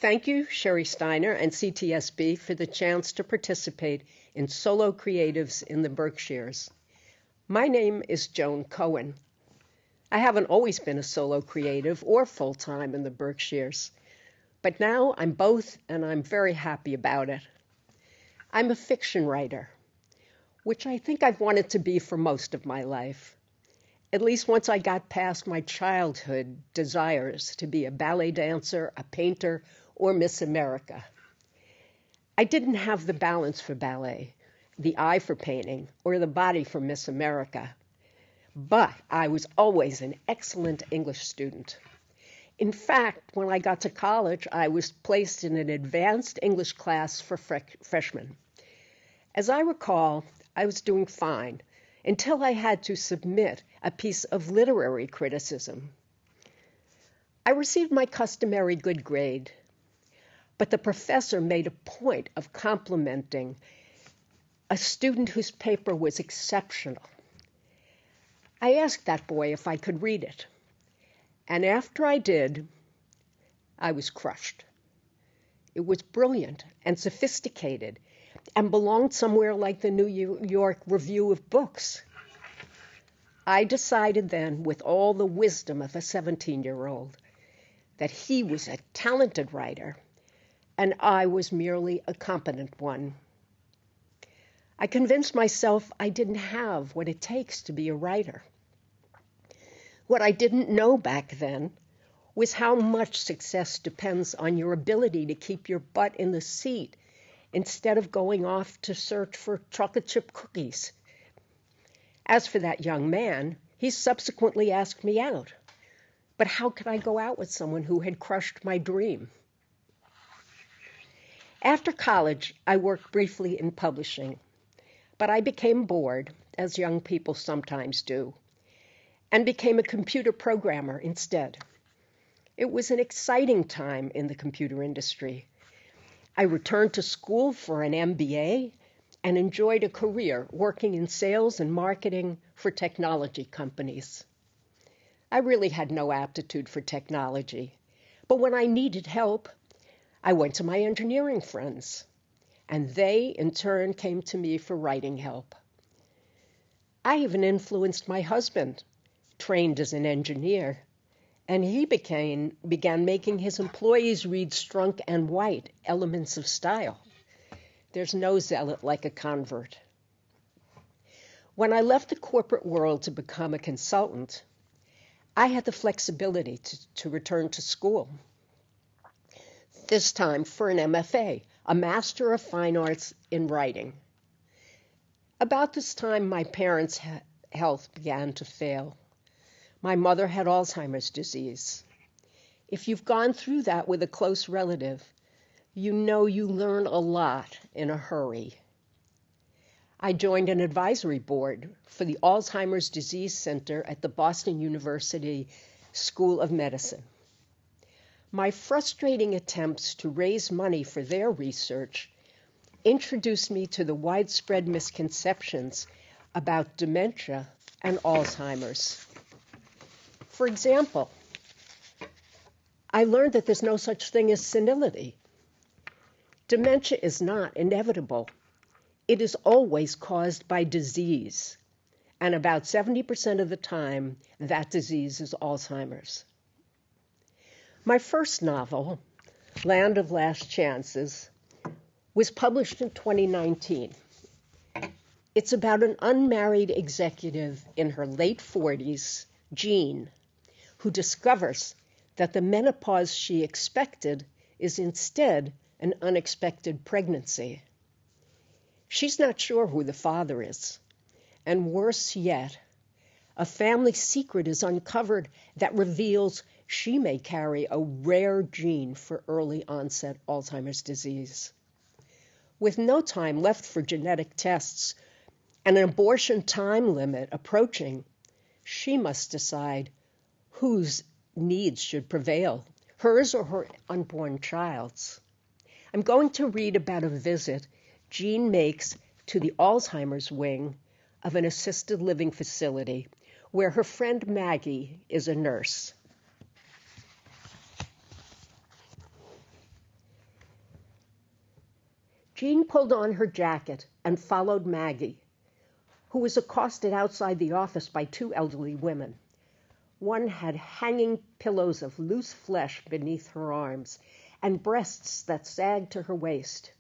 Thank you, Sherry Steiner and CTSB, for the chance to participate in Solo Creatives in the Berkshires. My name is Joan Cohen. I haven't always been a solo creative or full-time in the Berkshires, but now I'm both, and I'm very happy about it. I'm a fiction writer, which I think I've wanted to be for most of my life, at least once I got past my childhood desires to be a ballet dancer, a painter, or Miss America. I didn't have the balance for ballet, the eye for painting, or the body for Miss America, but I was always an excellent English student. In fact, when I got to college, I was placed in an advanced English class for freshmen. As I recall, I was doing fine until I had to submit a piece of literary criticism. I received my customary good grade, but the professor made a point of complimenting a student whose paper was exceptional. I asked that boy if I could read it, and after I did, I was crushed. It was brilliant and sophisticated and belonged somewhere like the New York Review of Books. I decided then, with all the wisdom of a 17-year-old, that he was a talented writer and I was merely a competent one. I convinced myself I didn't have what it takes to be a writer. What I didn't know back then was how much success depends on your ability to keep your butt in the seat instead of going off to search for chocolate chip cookies. As for that young man, he subsequently asked me out. But how could I go out with someone who had crushed my dream? After college, I worked briefly in publishing, but I became bored, as young people sometimes do, and became a computer programmer instead. It was an exciting time in the computer industry. I returned to school for an MBA and enjoyed a career working in sales and marketing for technology companies. I really had no aptitude for technology, but when I needed help, I went to my engineering friends, and they, in turn, came to me for writing help. I even influenced my husband, trained as an engineer, and he began making his employees read Strunk and White, Elements of Style. There's no zealot like a convert. When I left the corporate world to become a consultant, I had the flexibility to return to school, this time for an MFA, a Master of Fine Arts in Writing. About this time, my parents' health began to fail. My mother had Alzheimer's disease. If you've gone through that with a close relative, you know you learn a lot in a hurry. I joined an advisory board for the Alzheimer's Disease Center at the Boston University School of Medicine. My frustrating attempts to raise money for their research introduced me to the widespread misconceptions about dementia and Alzheimer's. For example, I learned that there's no such thing as senility. Dementia is not inevitable. It is always caused by disease, and about 70% of the time, that disease is Alzheimer's. My first novel, Land of Last Chances, was published in 2019. It's about an unmarried executive in her late 40s, Jean, who discovers that the menopause she expected is instead an unexpected pregnancy. She's not sure who the father is, and worse yet, a family secret is uncovered that reveals she may carry a rare gene for early onset Alzheimer's disease. With no time left for genetic tests and an abortion time limit approaching, she must decide whose needs should prevail, hers or her unborn child's. I'm going to read about a visit Jean makes to the Alzheimer's wing of an assisted living facility where her friend Maggie is a nurse. Jean pulled on her jacket and followed Maggie, who was accosted outside the office by two elderly women. One had hanging pillows of loose flesh beneath her arms and breasts that sagged to her waist,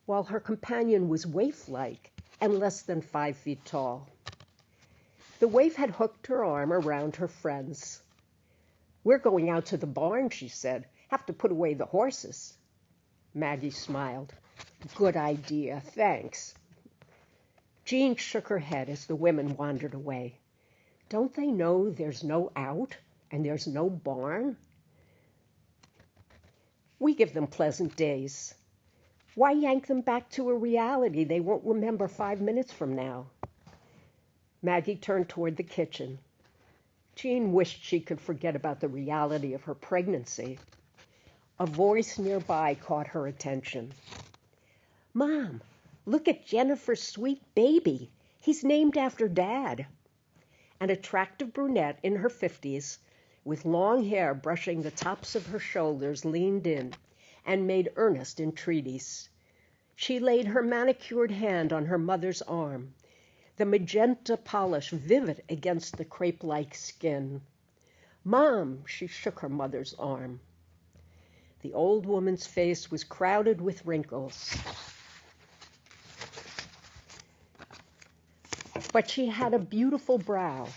while her companion was waif-like and less than 5 feet tall. The waif had hooked her arm around her friend's. "We're going out to the barn," she said. "Have to put away the horses." Maggie smiled. "Good idea, thanks." Jean shook her head as the women wandered away. Don't they know there's no out and there's no barn? We give them pleasant days. Why yank them back to a reality they won't remember 5 minutes from now? Maggie turned toward the kitchen. Jean wished she could forget about the reality of her pregnancy. A voice nearby caught her attention. "Mom, look at Jennifer's sweet baby. He's named after Dad." An attractive brunette in her 50s, with long hair brushing the tops of her shoulders, leaned in and made earnest entreaties. She laid her manicured hand on her mother's arm, the magenta polish vivid against the crepe-like skin. "Mom," she shook her mother's arm. The old woman's face was crowded with wrinkles, but she had a beautiful brow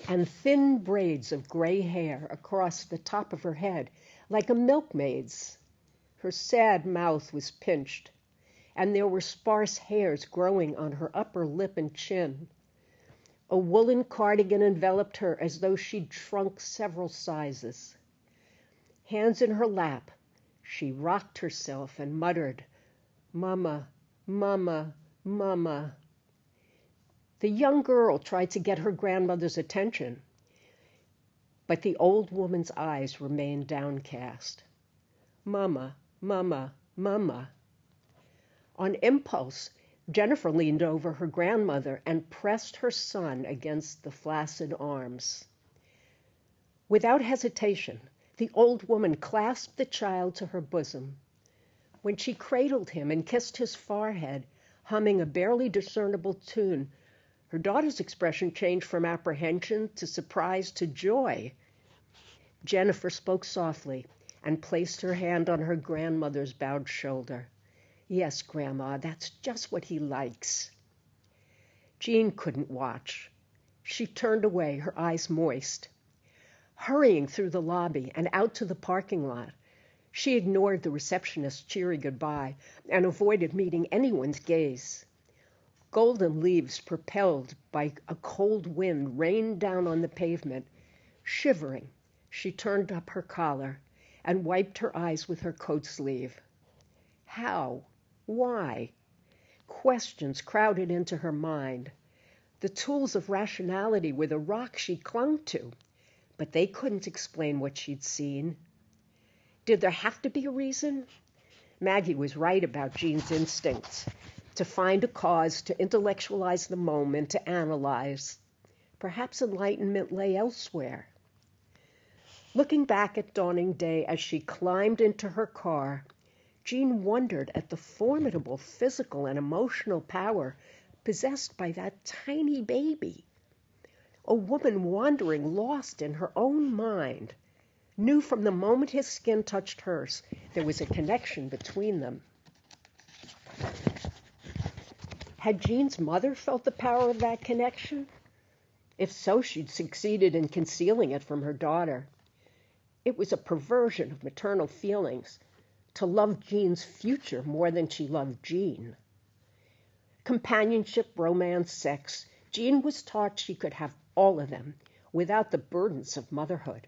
and thin braids of gray hair across the top of her head, like a milkmaid's. Her sad mouth was pinched, and there were sparse hairs growing on her upper lip and chin. A woolen cardigan enveloped her as though she'd shrunk several sizes. Hands in her lap, she rocked herself and muttered, "Mama, Mama, Mama." The young girl tried to get her grandmother's attention, but the old woman's eyes remained downcast. "Mama, Mama, Mama." On impulse, Jennifer leaned over her grandmother and pressed her son against the flaccid arms. Without hesitation, the old woman clasped the child to her bosom. When she cradled him and kissed his forehead, humming a barely discernible tune, her daughter's expression changed from apprehension to surprise to joy. Jennifer spoke softly and placed her hand on her grandmother's bowed shoulder. "Yes, Grandma, that's just what he likes." Jean couldn't watch. She turned away, her eyes moist. Hurrying through the lobby and out to the parking lot, she ignored the receptionist's cheery goodbye and avoided meeting anyone's gaze. Golden leaves propelled by a cold wind rained down on the pavement. Shivering, she turned up her collar and wiped her eyes with her coat sleeve. How? Why? Questions crowded into her mind. The tools of rationality were the rock she clung to, but they couldn't explain what she'd seen. Did there have to be a reason? Maggie was right about Jean's instincts. To find a cause, to intellectualize the moment, to analyze. Perhaps enlightenment lay elsewhere. Looking back at dawning day as she climbed into her car, Jean wondered at the formidable physical and emotional power possessed by that tiny baby. A woman wandering lost in her own mind knew from the moment his skin touched hers there was a connection between them. Had Jean's mother felt the power of that connection? If so, she'd succeeded in concealing it from her daughter. It was a perversion of maternal feelings to love Jean's future more than she loved Jean. Companionship, romance, sex, Jean was taught she could have all of them without the burdens of motherhood.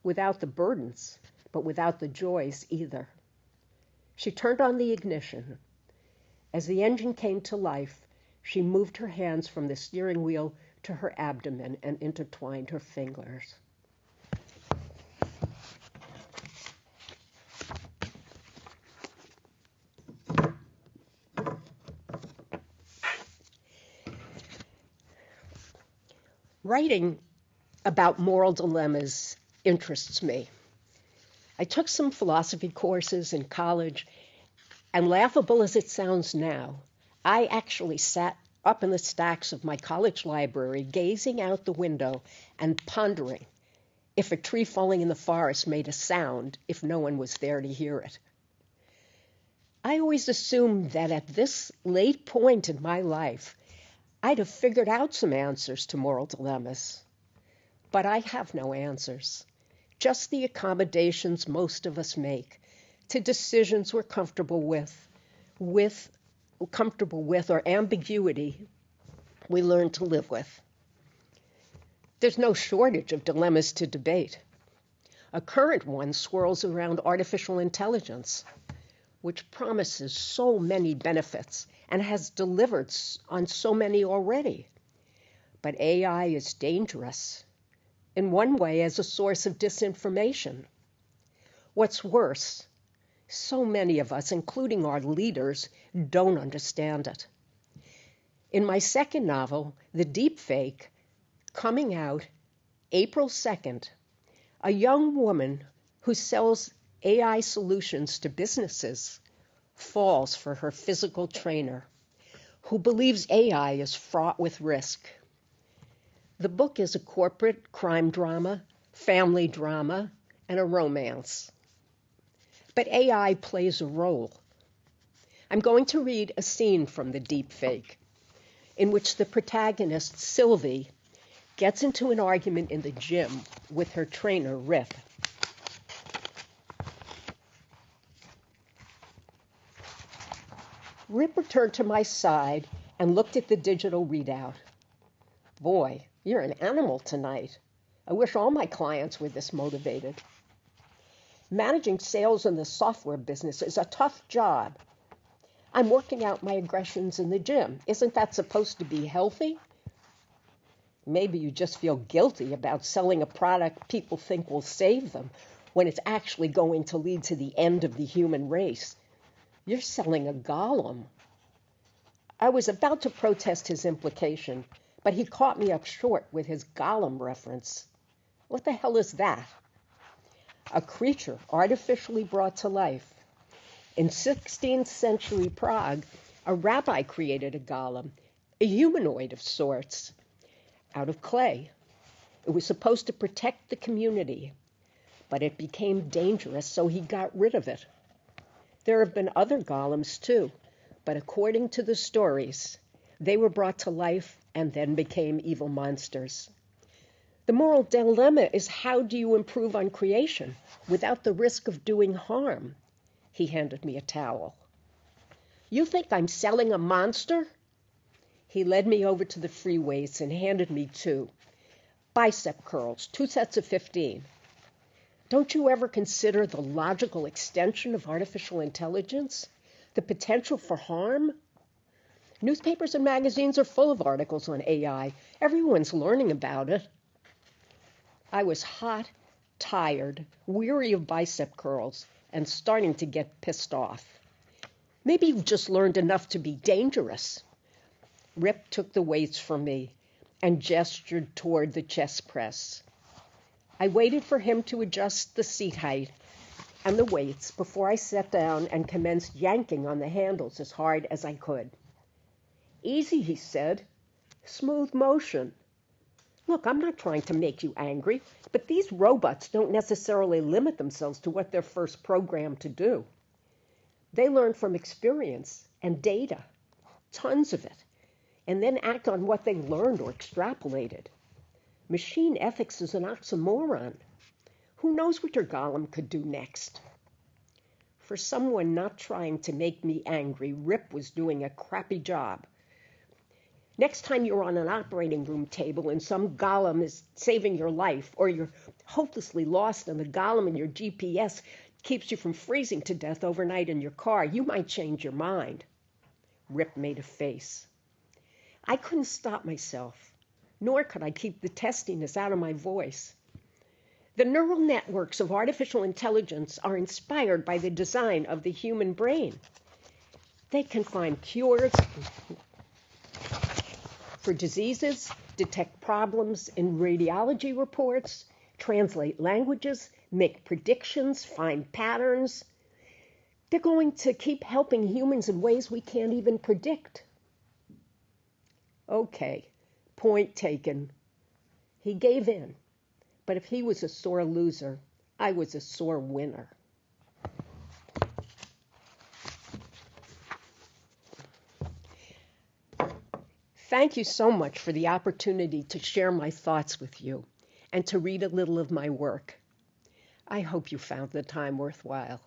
Without the burdens, but without the joys either. She turned on the ignition. As the engine came to life, she moved her hands from the steering wheel to her abdomen and intertwined her fingers. Writing about moral dilemmas interests me. I took some philosophy courses in college, And laughable as it sounds now, I actually sat up in the stacks of my college library, gazing out the window and pondering if a tree falling in the forest made a sound if no one was there to hear it. I always assumed that at this late point in my life, I'd have figured out some answers to moral dilemmas. But I have no answers, just the accommodations most of us make to decisions we're comfortable with or ambiguity we learn to live with. There's no shortage of dilemmas to debate. A current one swirls around artificial intelligence, which promises so many benefits and has delivered on so many already. But AI is dangerous, in one way as a source of disinformation. What's worse, so many of us, including our leaders, don't understand it. In my second novel, The Deepfake, coming out April 2nd, a young woman who sells AI solutions to businesses falls for her physical trainer, who believes AI is fraught with risk. The book is a corporate crime drama, family drama, and a romance. But AI plays a role. I'm going to read a scene from The Deepfake, in which the protagonist, Sylvie, gets into an argument in the gym with her trainer, Rip. Rip returned to my side and looked at the digital readout. Boy, you're an animal tonight. I wish all my clients were this motivated. Managing sales in the software business is a tough job. I'm working out my aggressions in the gym. Isn't that supposed to be healthy? Maybe you just feel guilty about selling a product people think will save them when it's actually going to lead to the end of the human race. You're selling a golem. I was about to protest his implication, but he caught me up short with his golem reference. What the hell is that? A creature artificially brought to life. In 16th century Prague, a rabbi created a golem, a humanoid of sorts, out of clay. It was supposed to protect the community, but it became dangerous, so he got rid of it. There have been other golems too, but according to the stories, they were brought to life and then became evil monsters. The moral dilemma is, how do you improve on creation without the risk of doing harm? He handed me a towel. You think I'm selling a monster? He led me over to the free weights and handed me 2. Bicep curls, 2 sets of 15. Don't you ever consider the logical extension of artificial intelligence? The potential for harm? Newspapers and magazines are full of articles on AI. Everyone's learning about it. I was hot, tired, weary of bicep curls, and starting to get pissed off. Maybe you've just learned enough to be dangerous. Rip took the weights from me and gestured toward the chest press. I waited for him to adjust the seat height and the weights before I sat down and commenced yanking on the handles as hard as I could. Easy, he said. Smooth motion. Look, I'm not trying to make you angry, but these robots don't necessarily limit themselves to what they're first programmed to do. They learn from experience and data, tons of it, and then act on what they learned or extrapolated. Machine ethics is an oxymoron. Who knows what your golem could do next? For someone not trying to make me angry, Rip was doing a crappy job. Next time you're on an operating room table and some golem is saving your life, or you're hopelessly lost and the golem in your GPS keeps you from freezing to death overnight in your car, you might change your mind. Rip made a face. I couldn't stop myself, nor could I keep the testiness out of my voice. The neural networks of artificial intelligence are inspired by the design of the human brain. They can find cures for diseases, detect problems in radiology reports, translate languages, make predictions, find patterns. They're going to keep helping humans in ways we can't even predict. Okay, point taken. He gave in. But if he was a sore loser, I was a sore winner. Thank you so much for the opportunity to share my thoughts with you and to read a little of my work. I hope you found the time worthwhile.